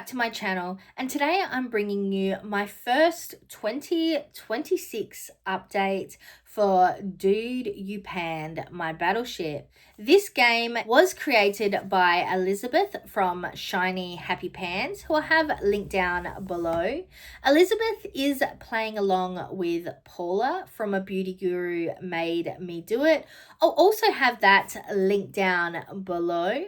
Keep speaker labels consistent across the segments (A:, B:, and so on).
A: back to my channel, and today I'm bringing you my first 2026 update for Dude You Panned My Battleship. This game was created by Elizabeth from ShinyHappyPans, who I have linked down below. Elizabeth is playing along with Paula from ABeautyGuruMadeMeDoIt. I'll also have that linked down below.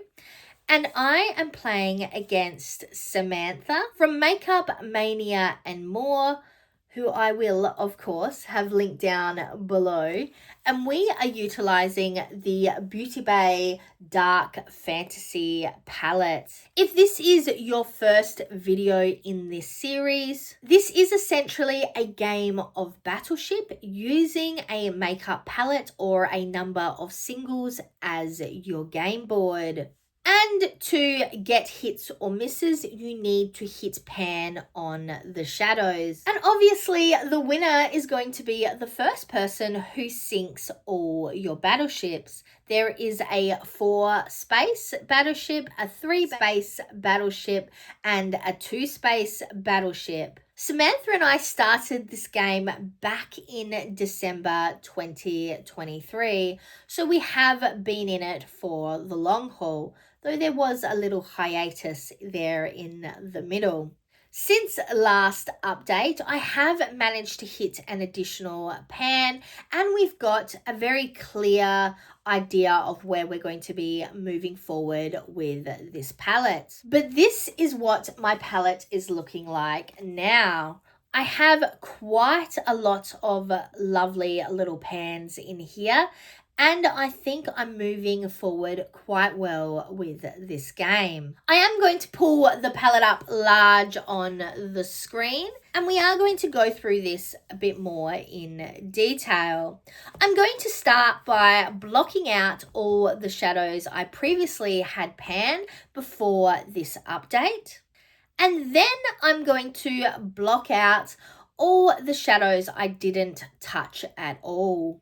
A: And I am playing against Samantha from makeupmaniaandmore, who I will, of course, have linked down below. And we are utilizing the Beauty Bay Dark Fantasy Palette. If this is your first video in this series, this is essentially a game of Battleship using a makeup palette or a number of singles as your game board. And to get hits or misses, you need to hit pan on the shadows. And obviously, the winner is going to be the first person who sinks all your battleships. There is a 4-space battleship, a 3-space battleship, and a 2-space battleship. Samantha and I started this game back in December 2023, so we have been in it for the long haul, though there was a little hiatus there in the middle. Since last update, I have managed to hit an additional pan, and we've got a very clear idea of where we're going to be moving forward with this palette. But this is what my palette is looking like now. I have quite a lot of lovely little pans in here, and I think I'm moving forward quite well with this game. I am going to pull the palette up large on the screen, and we are going to go through this a bit more in detail. I'm going to start by blocking out all the shadows I previously had panned before this update. And then I'm going to block out all the shadows I didn't touch at all.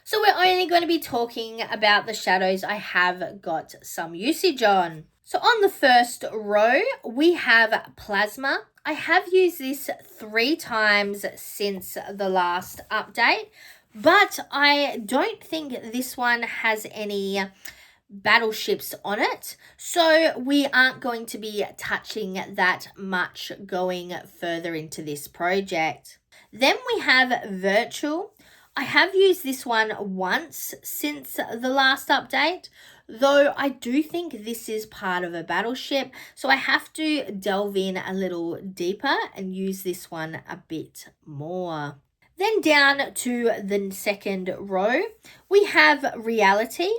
A: So we're only going to be talking about the shadows I have got some usage on. So on the first row, we have Plasma. I have used this 3 times since the last update, but I don't think this one has any battleships on it, so we aren't going to be touching that much going further into this project. Then we have Virtual. I have used this one once since the last update, though I do think this is part of a battleship, so I have to delve in a little deeper and use this one a bit more. Then down to the second row, we have Reality.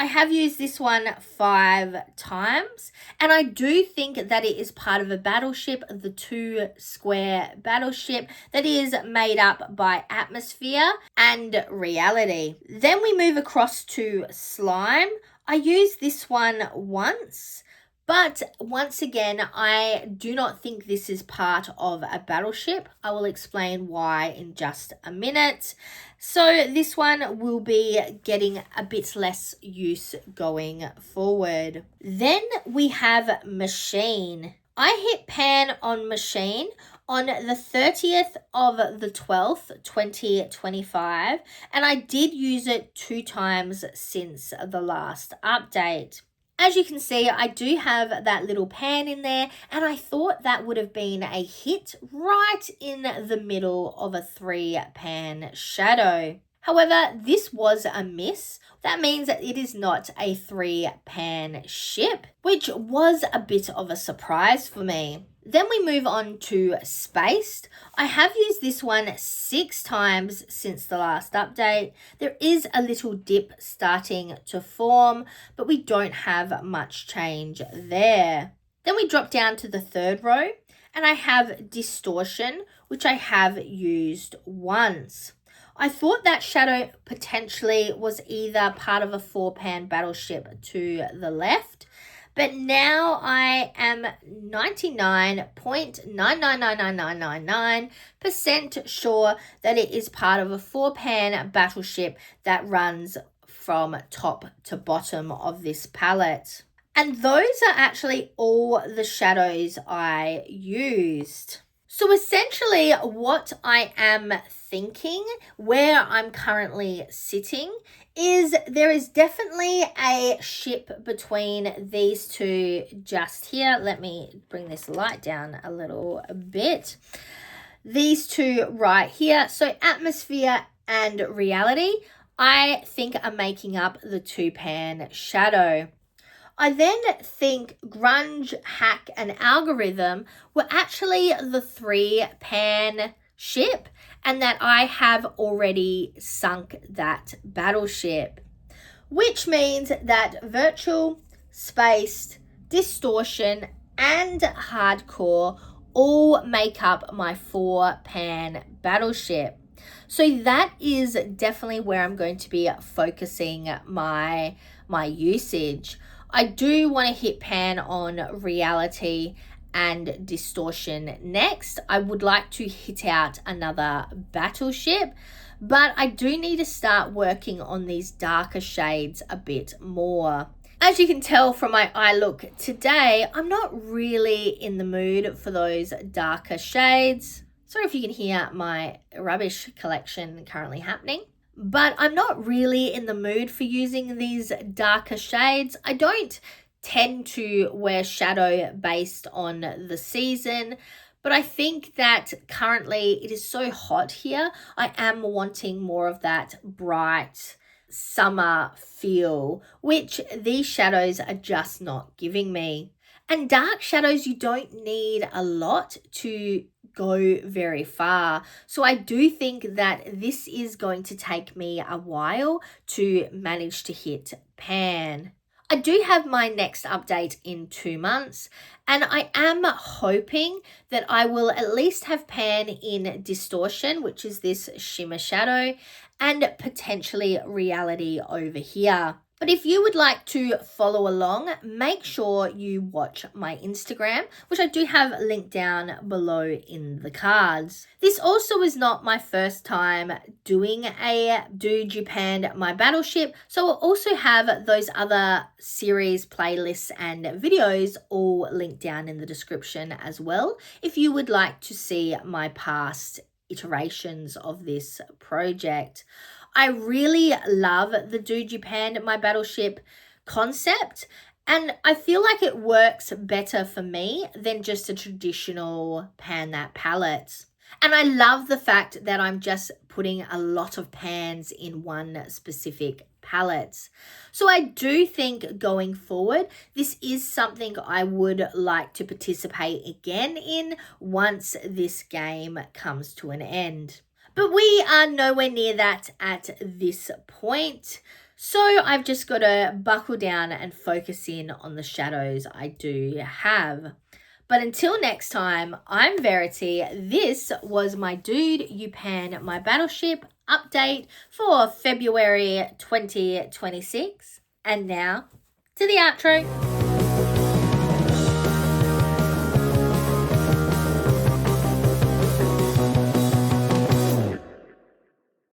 A: I have used this one 5 times, and I do think that it is part of a battleship, the 2-square battleship that is made up by Atmosphere and Reality. Then we move across to Slime. I used this one once, but once again, I do not think this is part of a battleship. I will explain why in just a minute. So this one will be getting a bit less use going forward. Then we have Machine. I hit pan on Machine on the 30th of the 12th, 2025, and I did use it 2 times since the last update. As you can see, I do have that little pan in there, and I thought that would have been a hit right in the middle of a 3-pan shadow. However, this was a miss. That means that it is not a 3-pan ship, which was a bit of a surprise for me. Then we move on to Spaced. I have used this one 6 times since the last update. There is a little dip starting to form, but we don't have much change there. Then we drop down to the 3rd row, and I have Distortion, which I have used once. I thought that shadow potentially was either part of a 4-pan battleship to the left, but now I am 99.999999% sure that it is part of a 4-pan battleship that runs from top to bottom of this palette. And those are actually all the shadows I used. So essentially what I am thinking, where I'm currently sitting, is there is definitely a ship between these two just here. Let me bring this light down a little bit. These two right here. So atmosphere and reality, I think are making up the two-pan shadow. I then think grunge, hack, and algorithm were actually the three-pan ship, and that I have already sunk that battleship, which means that virtual, spaced, distortion, and hardcore all make up my four-pan battleship. So that is definitely where I'm going to be focusing my usage. I do want to hit pan on reality and distortion next. I would like to hit out another battleship, but I do need to start working on these darker shades a bit more. As you can tell from my eye look today, I'm not really in the mood for those darker shades. Sorry if you can hear my rubbish collection currently happening. But I'm not really in the mood for using these darker shades. I don't tend to wear shadow based on the season, but I think that currently it is so hot here. I am wanting more of that bright summer feel, which these shadows are just not giving me. And dark shadows, you don't need a lot to go very far. So I do think that this is going to take me a while to manage to hit pan. I do have my next update in 2 months, and I am hoping that I will at least have pan in distortion, which is this shimmer shadow, and potentially reality over here. But if you would like to follow along, make sure you watch my Instagram, which I do have linked down below in the cards. This also is not my first time doing a Do Japan My Battleship, so I'll also have those other series, playlists, and videos all linked down in the description as well, if you would like to see my past iterations of this project. I really love the Do Japan My Battleship concept, and I feel like it works better for me than just a traditional pan that palette. And I love the fact that I'm just putting a lot of pans in one specific palette. So I do think going forward, this is something I would like to participate again in once this game comes to an end. But we are nowhere near that at this point. So I've just got to buckle down and focus in on the shadows I do have. But until next time, I'm Verity. This was my Dude You Pan My Battleship update for February 2026. And now to the outro.